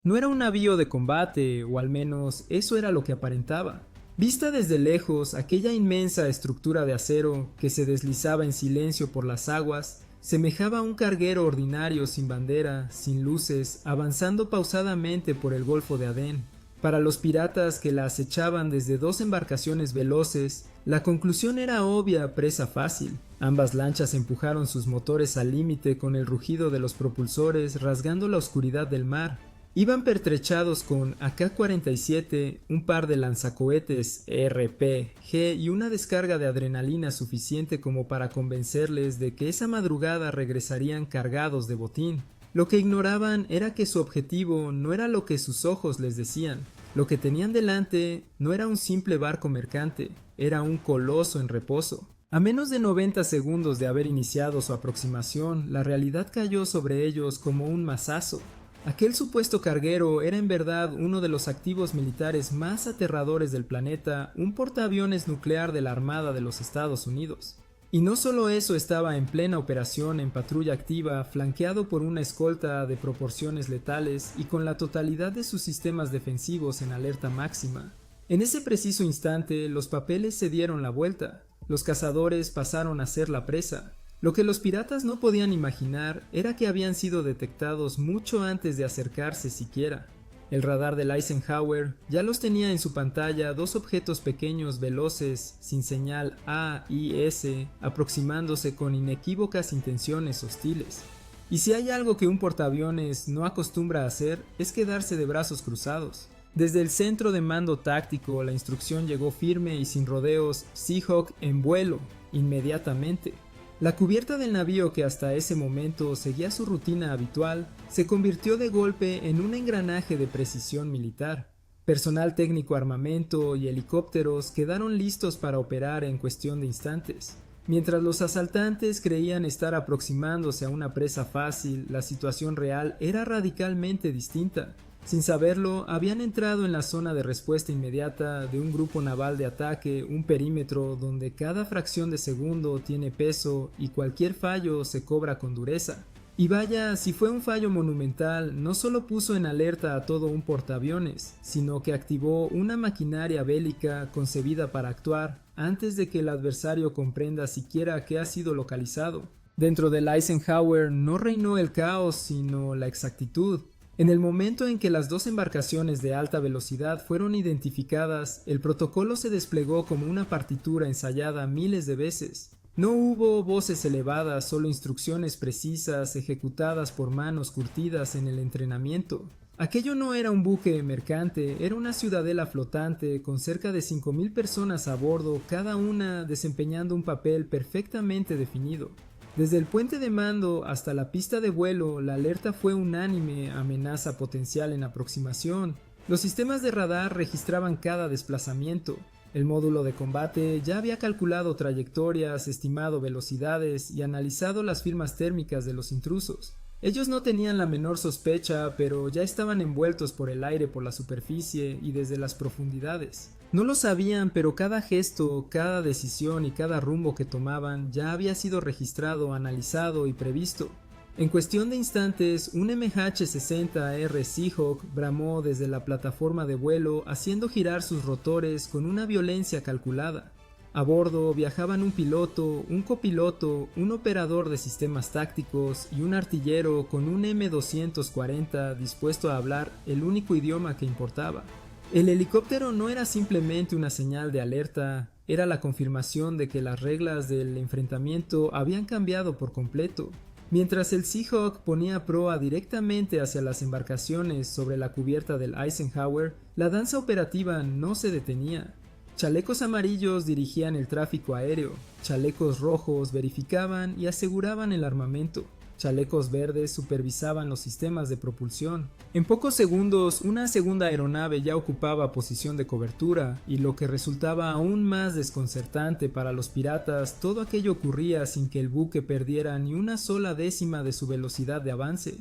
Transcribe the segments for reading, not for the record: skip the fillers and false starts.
No era un navío de combate, o al menos eso era lo que aparentaba. Vista desde lejos, aquella inmensa estructura de acero que se deslizaba en silencio por las aguas, semejaba a un carguero ordinario sin bandera, sin luces, avanzando pausadamente por el Golfo de Adén. Para los piratas que la acechaban desde dos embarcaciones veloces, la conclusión era obvia, presa fácil. Ambas lanchas empujaron sus motores al límite con el rugido de los propulsores rasgando la oscuridad del mar. Iban pertrechados con AK-47, un par de lanzacohetes RPG y una descarga de adrenalina suficiente como para convencerles de que esa madrugada regresarían cargados de botín. Lo que ignoraban era que su objetivo no era lo que sus ojos les decían. Lo que tenían delante no era un simple barco mercante, era un coloso en reposo. A menos de 90 segundos de haber iniciado su aproximación, la realidad cayó sobre ellos como un mazazo. Aquel supuesto carguero era en verdad uno de los activos militares más aterradores del planeta, un portaaviones nuclear de la Armada de los Estados Unidos. Y no solo eso, estaba en plena operación en patrulla activa, flanqueado por una escolta de proporciones letales y con la totalidad de sus sistemas defensivos en alerta máxima. En ese preciso instante, los papeles se dieron la vuelta. Los cazadores pasaron a ser la presa. Lo que los piratas no podían imaginar era que habían sido detectados mucho antes de acercarse siquiera. El radar del Eisenhower ya los tenía en su pantalla, dos objetos pequeños veloces, sin señal A y S, aproximándose con inequívocas intenciones hostiles. Y si hay algo que un portaaviones no acostumbra a hacer, es quedarse de brazos cruzados. Desde el centro de mando táctico, la instrucción llegó firme y sin rodeos: Seahawk en vuelo, inmediatamente. La cubierta del navío, que hasta ese momento seguía su rutina habitual, se convirtió de golpe en un engranaje de precisión militar. Personal técnico, armamento y helicópteros quedaron listos para operar en cuestión de instantes. Mientras los asaltantes creían estar aproximándose a una presa fácil, la situación real era radicalmente distinta. Sin saberlo, habían entrado en la zona de respuesta inmediata de un grupo naval de ataque, un perímetro donde cada fracción de segundo tiene peso y cualquier fallo se cobra con dureza. Y vaya, si fue un fallo monumental, no solo puso en alerta a todo un portaaviones, sino que activó una maquinaria bélica concebida para actuar antes de que el adversario comprenda siquiera que ha sido localizado. Dentro del Eisenhower no reinó el caos, sino la exactitud. En el momento en que las dos embarcaciones de alta velocidad fueron identificadas, el protocolo se desplegó como una partitura ensayada miles de veces. No hubo voces elevadas, solo instrucciones precisas ejecutadas por manos curtidas en el entrenamiento. Aquello no era un buque mercante, era una ciudadela flotante con cerca de 5,000 personas a bordo, cada una desempeñando un papel perfectamente definido. Desde el puente de mando hasta la pista de vuelo, la alerta fue unánime: amenaza potencial en aproximación. Los sistemas de radar registraban cada desplazamiento. El módulo de combate ya había calculado trayectorias, estimado velocidades y analizado las firmas térmicas de los intrusos. Ellos no tenían la menor sospecha, pero ya estaban envueltos por el aire, por la superficie y desde las profundidades. No lo sabían, pero cada gesto, cada decisión y cada rumbo que tomaban ya había sido registrado, analizado y previsto. En cuestión de instantes, un MH-60R Seahawk bramó desde la plataforma de vuelo, haciendo girar sus rotores con una violencia calculada. A bordo viajaban un piloto, un copiloto, un operador de sistemas tácticos y un artillero con un M240 dispuesto a hablar el único idioma que importaba. El helicóptero no era simplemente una señal de alerta, era la confirmación de que las reglas del enfrentamiento habían cambiado por completo. Mientras el Seahawk ponía proa directamente hacia las embarcaciones sobre la cubierta del Eisenhower, la danza operativa no se detenía. Chalecos amarillos dirigían el tráfico aéreo, chalecos rojos verificaban y aseguraban el armamento, chalecos verdes supervisaban los sistemas de propulsión. En pocos segundos, una segunda aeronave ya ocupaba posición de cobertura, y lo que resultaba aún más desconcertante para los piratas, todo aquello ocurría sin que el buque perdiera ni una sola décima de su velocidad de avance.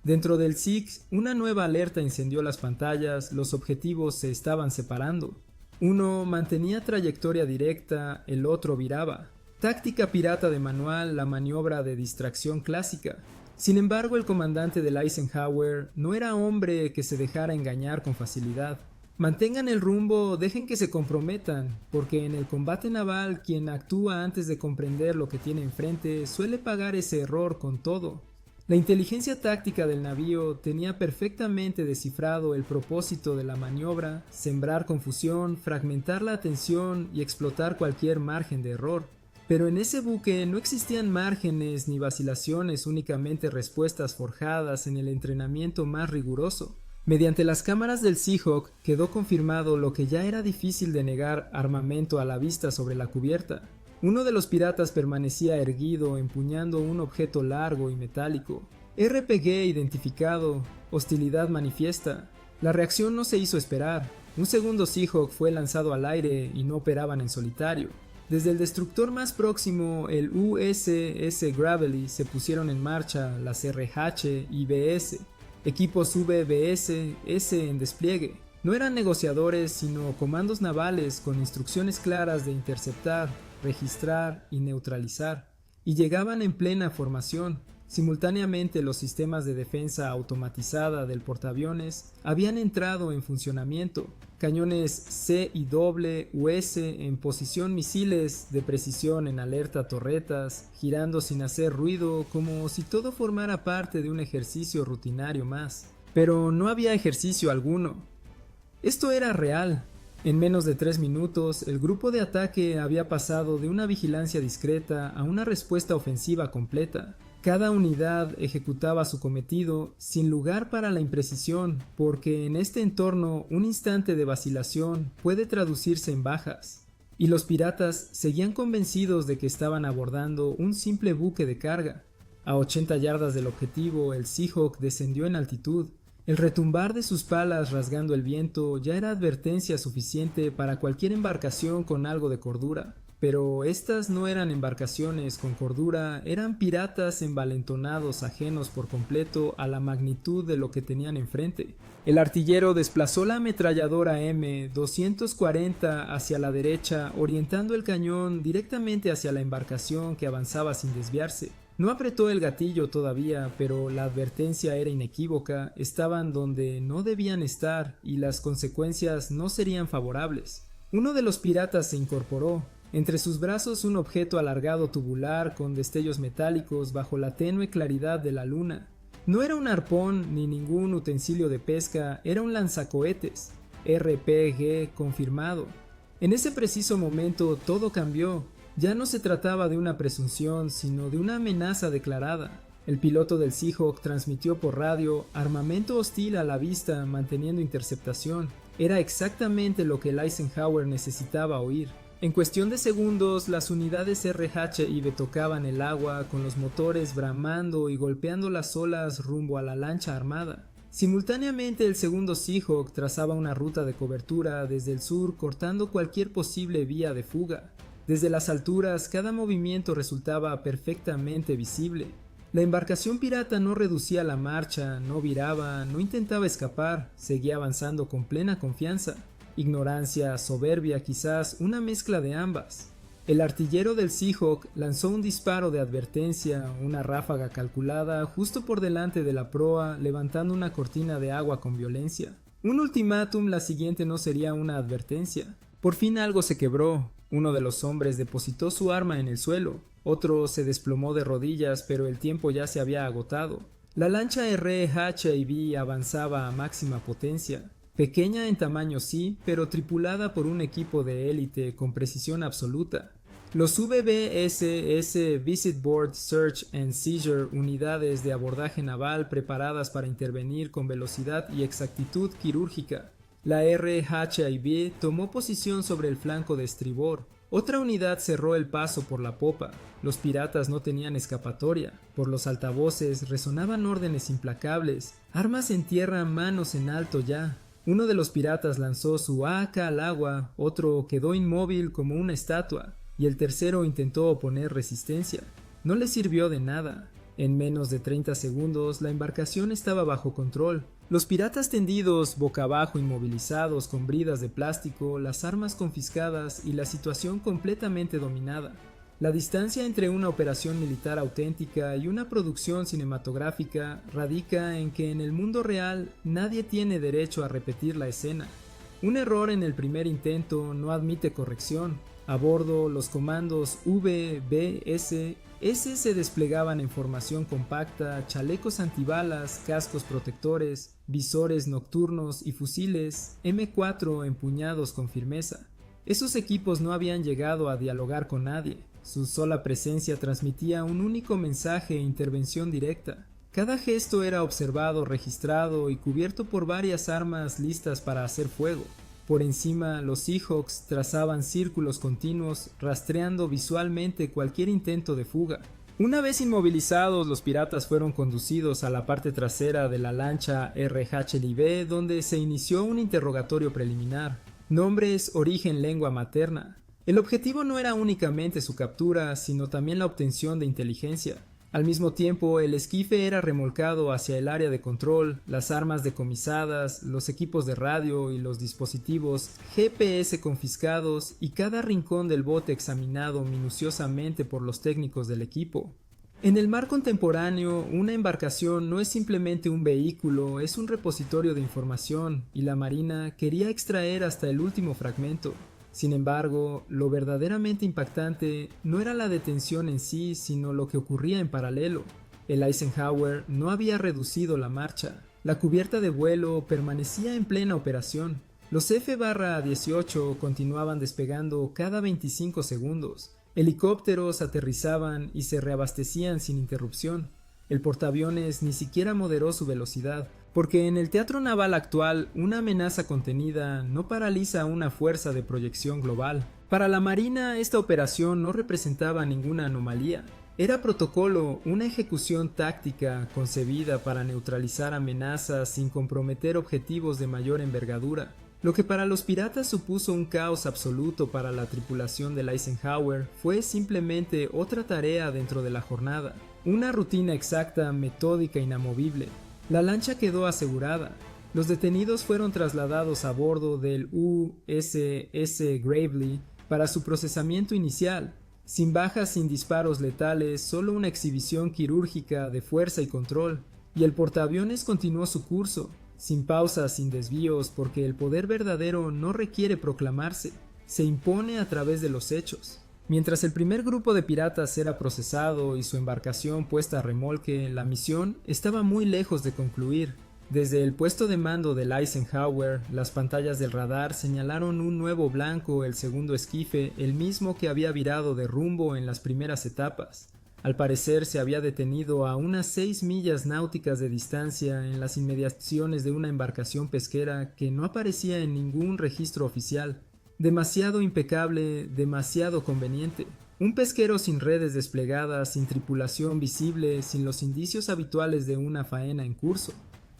Dentro del SIG, una nueva alerta encendió las pantallas, los objetivos se estaban separando. Uno mantenía trayectoria directa, el otro viraba. Táctica pirata de manual, la maniobra de distracción clásica. Sin embargo, el comandante del Eisenhower no era hombre que se dejara engañar con facilidad. Mantengan el rumbo, dejen que se comprometan, porque en el combate naval quien actúa antes de comprender lo que tiene enfrente suele pagar ese error con todo. La inteligencia táctica del navío tenía perfectamente descifrado el propósito de la maniobra: sembrar confusión, fragmentar la atención y explotar cualquier margen de error. Pero en ese buque no existían márgenes ni vacilaciones, únicamente respuestas forjadas en el entrenamiento más riguroso. Mediante las cámaras del Seahawk quedó confirmado lo que ya era difícil de negar: armamento a la vista sobre la cubierta. Uno de los piratas permanecía erguido, empuñando un objeto largo y metálico. RPG identificado, hostilidad manifiesta. La reacción no se hizo esperar. Un segundo Seahawk fue lanzado al aire y no operaban en solitario. Desde el destructor más próximo, el USS Gravely, se pusieron en marcha las RH y BS, equipos VBS, S en despliegue. No eran negociadores, sino comandos navales con instrucciones claras de interceptar, registrar y neutralizar, y llegaban en plena formación. Simultáneamente, los sistemas de defensa automatizada del portaaviones habían entrado en funcionamiento. Cañones C y US en posición, misiles de precisión en alerta, torretas, girando sin hacer ruido, como si todo formara parte de un ejercicio rutinario más. Pero no había ejercicio alguno. Esto era real. En menos de 3 minutos, el grupo de ataque había pasado de una vigilancia discreta a una respuesta ofensiva completa. Cada unidad ejecutaba su cometido sin lugar para la imprecisión, porque en este entorno un instante de vacilación puede traducirse en bajas. Y los piratas seguían convencidos de que estaban abordando un simple buque de carga. A 80 yardas del objetivo, el Seahawk descendió en altitud. El retumbar de sus palas rasgando el viento ya era advertencia suficiente para cualquier embarcación con algo de cordura. Pero estas no eran embarcaciones con cordura, eran piratas envalentonados, ajenos por completo a la magnitud de lo que tenían enfrente. El artillero desplazó la ametralladora M240 hacia la derecha, orientando el cañón directamente hacia la embarcación que avanzaba sin desviarse. No apretó el gatillo todavía, pero la advertencia era inequívoca: estaban donde no debían estar y las consecuencias no serían favorables. Uno de los piratas se incorporó. Entre sus brazos un objeto alargado tubular con destellos metálicos bajo la tenue claridad de la luna. No era un arpón ni ningún utensilio de pesca, era un lanzacohetes. RPG confirmado. En ese preciso momento todo cambió. Ya no se trataba de una presunción, sino de una amenaza declarada. El piloto del Seahawk transmitió por radio: armamento hostil a la vista, manteniendo interceptación. Era exactamente lo que el Eisenhower necesitaba oír. En cuestión de segundos, las unidades RH-IB tocaban el agua, con los motores bramando y golpeando las olas rumbo a la lancha armada. Simultáneamente, el segundo Seahawk trazaba una ruta de cobertura desde el sur, cortando cualquier posible vía de fuga. Desde las alturas, cada movimiento resultaba perfectamente visible. La embarcación pirata no reducía la marcha, no viraba, no intentaba escapar, seguía avanzando con plena confianza. Ignorancia, soberbia, quizás una mezcla de ambas. El artillero del Seahawk lanzó un disparo de advertencia, una ráfaga calculada, justo por delante de la proa, levantando una cortina de agua con violencia. Un ultimátum, la siguiente no sería una advertencia. Por fin algo se quebró. Uno de los hombres depositó su arma en el suelo. Otro se desplomó de rodillas, pero el tiempo ya se había agotado. La lancha RH-IB avanzaba a máxima potencia. Pequeña en tamaño sí, pero tripulada por un equipo de élite con precisión absoluta. Los VBSS Visit Board Search and Seizure, unidades de abordaje naval preparadas para intervenir con velocidad y exactitud quirúrgica. La RH-IB tomó posición sobre el flanco de estribor. Otra unidad cerró el paso por la popa. Los piratas no tenían escapatoria. Por los altavoces resonaban órdenes implacables. Armas en tierra, manos en alto ya. Uno de los piratas lanzó su AK al agua, otro quedó inmóvil como una estatua, y el tercero intentó oponer resistencia. No le sirvió de nada. En menos de 30 segundos, la embarcación estaba bajo control. Los piratas tendidos, boca abajo, inmovilizados, con bridas de plástico, las armas confiscadas y la situación completamente dominada. La distancia entre una operación militar auténtica y una producción cinematográfica radica en que en el mundo real nadie tiene derecho a repetir la escena. Un error en el primer intento no admite corrección. A bordo, los comandos V, B, S se desplegaban en formación compacta, chalecos antibalas, cascos protectores, visores nocturnos y fusiles M4 empuñados con firmeza. Esos equipos no habían llegado a dialogar con nadie. Su sola presencia transmitía un único mensaje e intervención directa. Cada gesto era observado, registrado y cubierto por varias armas listas para hacer fuego. Por encima, los Seahawks trazaban círculos continuos, rastreando visualmente cualquier intento de fuga. Una vez inmovilizados, los piratas fueron conducidos a la parte trasera de la lancha RHLB, donde se inició un interrogatorio preliminar. Nombres, origen, lengua materna. El objetivo no era únicamente su captura, sino también la obtención de inteligencia. Al mismo tiempo, el esquife era remolcado hacia el área de control, las armas decomisadas, los equipos de radio y los dispositivos GPS confiscados y cada rincón del bote examinado minuciosamente por los técnicos del equipo. En el mar contemporáneo, una embarcación no es simplemente un vehículo, es un repositorio de información, y la Marina quería extraer hasta el último fragmento. Sin embargo, lo verdaderamente impactante no era la detención en sí, sino lo que ocurría en paralelo. El Eisenhower no había reducido la marcha. La cubierta de vuelo permanecía en plena operación. Los F-18 continuaban despegando cada 25 segundos. Helicópteros aterrizaban y se reabastecían sin interrupción. El portaaviones ni siquiera moderó su velocidad, porque en el teatro naval actual una amenaza contenida no paraliza una fuerza de proyección global. Para la Marina esta operación no representaba ninguna anomalía. Era protocolo, una ejecución táctica concebida para neutralizar amenazas sin comprometer objetivos de mayor envergadura. Lo que para los piratas supuso un caos absoluto para la tripulación del Eisenhower fue simplemente otra tarea dentro de la jornada. Una rutina exacta, metódica e inamovible. La lancha quedó asegurada. Los detenidos fueron trasladados a bordo del USS Gravely para su procesamiento inicial. Sin bajas, sin disparos letales, solo una exhibición quirúrgica de fuerza y control. Y el portaaviones continuó su curso, sin pausas, sin desvíos, porque el poder verdadero no requiere proclamarse, se impone a través de los hechos. Mientras el primer grupo de piratas era procesado y su embarcación puesta a remolque, la misión estaba muy lejos de concluir. Desde el puesto de mando del Eisenhower, las pantallas del radar señalaron un nuevo blanco, el segundo esquife, el mismo que había virado de rumbo en las primeras etapas. Al parecer se había detenido a unas 6 millas náuticas de distancia en las inmediaciones de una embarcación pesquera que no aparecía en ningún registro oficial. Demasiado impecable, demasiado conveniente. Un pesquero sin redes desplegadas, sin tripulación visible, sin los indicios habituales de una faena en curso.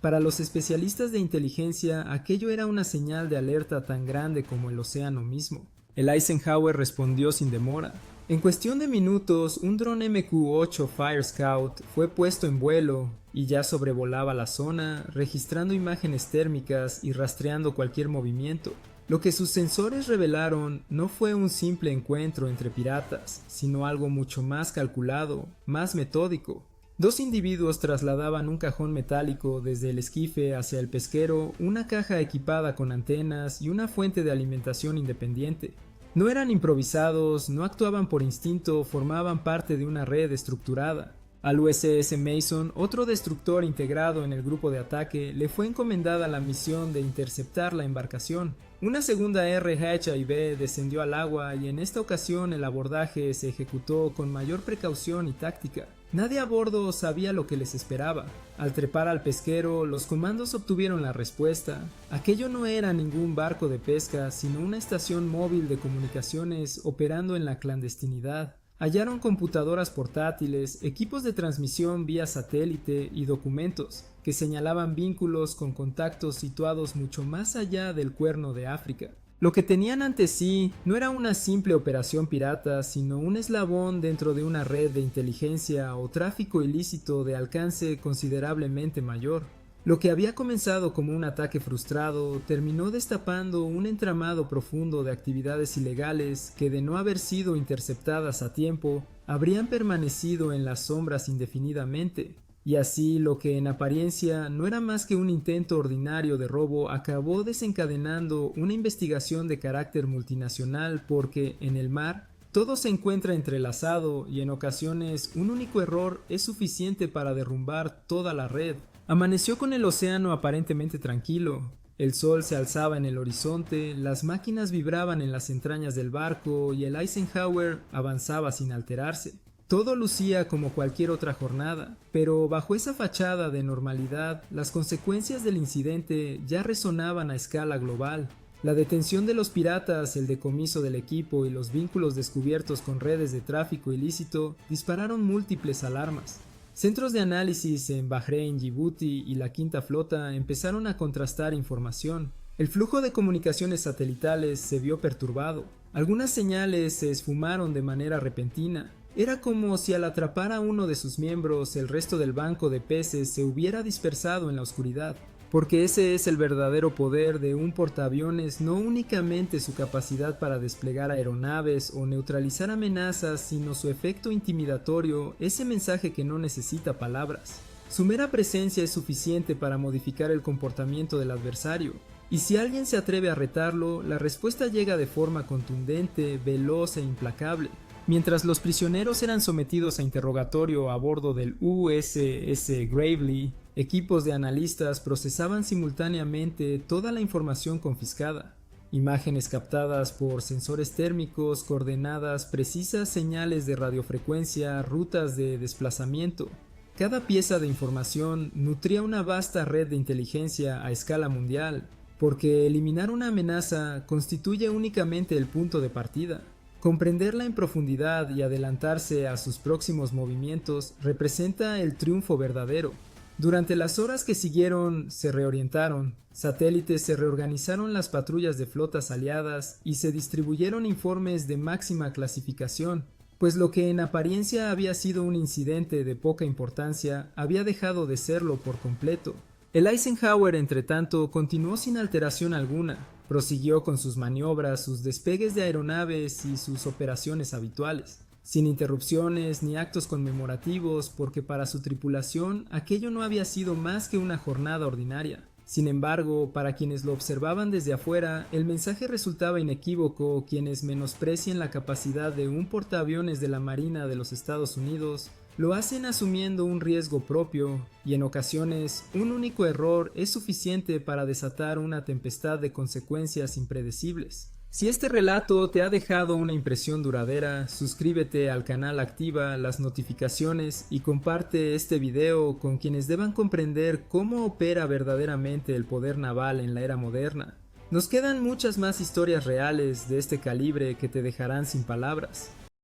Para los especialistas de inteligencia, aquello era una señal de alerta tan grande como el océano mismo. El Eisenhower respondió sin demora. En cuestión de minutos, un dron MQ-8 Fire Scout fue puesto en vuelo y ya sobrevolaba la zona, registrando imágenes térmicas y rastreando cualquier movimiento. Lo que sus sensores revelaron no fue un simple encuentro entre piratas, sino algo mucho más calculado, más metódico. Dos individuos trasladaban un cajón metálico desde el esquife hacia el pesquero, una caja equipada con antenas y una fuente de alimentación independiente. No eran improvisados, no actuaban por instinto, formaban parte de una red estructurada. Al USS Mason, otro destructor integrado en el grupo de ataque, le fue encomendada la misión de interceptar la embarcación. Una segunda RHIB descendió al agua y en esta ocasión el abordaje se ejecutó con mayor precaución y táctica. Nadie a bordo sabía lo que les esperaba. Al trepar al pesquero, los comandos obtuvieron la respuesta. Aquello no era ningún barco de pesca, sino una estación móvil de comunicaciones operando en la clandestinidad. Hallaron computadoras portátiles, equipos de transmisión vía satélite y documentos que señalaban vínculos con contactos situados mucho más allá del Cuerno de África. Lo que tenían ante sí no era una simple operación pirata, sino un eslabón dentro de una red de inteligencia o tráfico ilícito de alcance considerablemente mayor. Lo que había comenzado como un ataque frustrado terminó destapando un entramado profundo de actividades ilegales que, de no haber sido interceptadas a tiempo, habrían permanecido en las sombras indefinidamente. Y así lo que en apariencia no era más que un intento ordinario de robo acabó desencadenando una investigación de carácter multinacional porque, en el mar, todo se encuentra entrelazado y en ocasiones un único error es suficiente para derrumbar toda la red. Amaneció con el océano aparentemente tranquilo. El sol se alzaba en el horizonte, las máquinas vibraban en las entrañas del barco y el Eisenhower avanzaba sin alterarse. Todo lucía como cualquier otra jornada, pero bajo esa fachada de normalidad, las consecuencias del incidente ya resonaban a escala global. La detención de los piratas, el decomiso del equipo y los vínculos descubiertos con redes de tráfico ilícito dispararon múltiples alarmas. Centros de análisis en Bahrein, Djibouti y la Quinta Flota empezaron a contrastar información. El flujo de comunicaciones satelitales se vio perturbado. Algunas señales se esfumaron de manera repentina. Era como si al atrapar a uno de sus miembros, el resto del banco de peces se hubiera dispersado en la oscuridad. Porque ese es el verdadero poder de un portaaviones, no únicamente su capacidad para desplegar aeronaves o neutralizar amenazas, sino su efecto intimidatorio, ese mensaje que no necesita palabras. Su mera presencia es suficiente para modificar el comportamiento del adversario. Y si alguien se atreve a retarlo, la respuesta llega de forma contundente, veloz e implacable. Mientras los prisioneros eran sometidos a interrogatorio a bordo del USS Gravely, equipos de analistas procesaban simultáneamente toda la información confiscada. Imágenes captadas por sensores térmicos, coordenadas precisas, señales de radiofrecuencia, rutas de desplazamiento. Cada pieza de información nutría una vasta red de inteligencia a escala mundial, porque eliminar una amenaza constituye únicamente el punto de partida. Comprenderla en profundidad y adelantarse a sus próximos movimientos representa el triunfo verdadero. Durante las horas que siguieron, se reorientaron, satélites se reorganizaron las patrullas de flotas aliadas y se distribuyeron informes de máxima clasificación, pues lo que en apariencia había sido un incidente de poca importancia había dejado de serlo por completo. El Eisenhower, entretanto, continuó sin alteración alguna. Prosiguió con sus maniobras, sus despegues de aeronaves y sus operaciones habituales, sin interrupciones ni actos conmemorativos, porque para su tripulación aquello no había sido más que una jornada ordinaria. Sin embargo, para quienes lo observaban desde afuera, el mensaje resultaba inequívoco. Quienes menosprecien la capacidad de un portaaviones de la Marina de los Estados Unidos lo hacen asumiendo un riesgo propio, y en ocasiones un único error es suficiente para desatar una tempestad de consecuencias impredecibles. Si este relato te ha dejado una impresión duradera, suscríbete al canal, activa las notificaciones y comparte este video con quienes deban comprender cómo opera verdaderamente el poder naval en la era moderna. Nos quedan muchas más historias reales de este calibre que te dejarán sin palabras.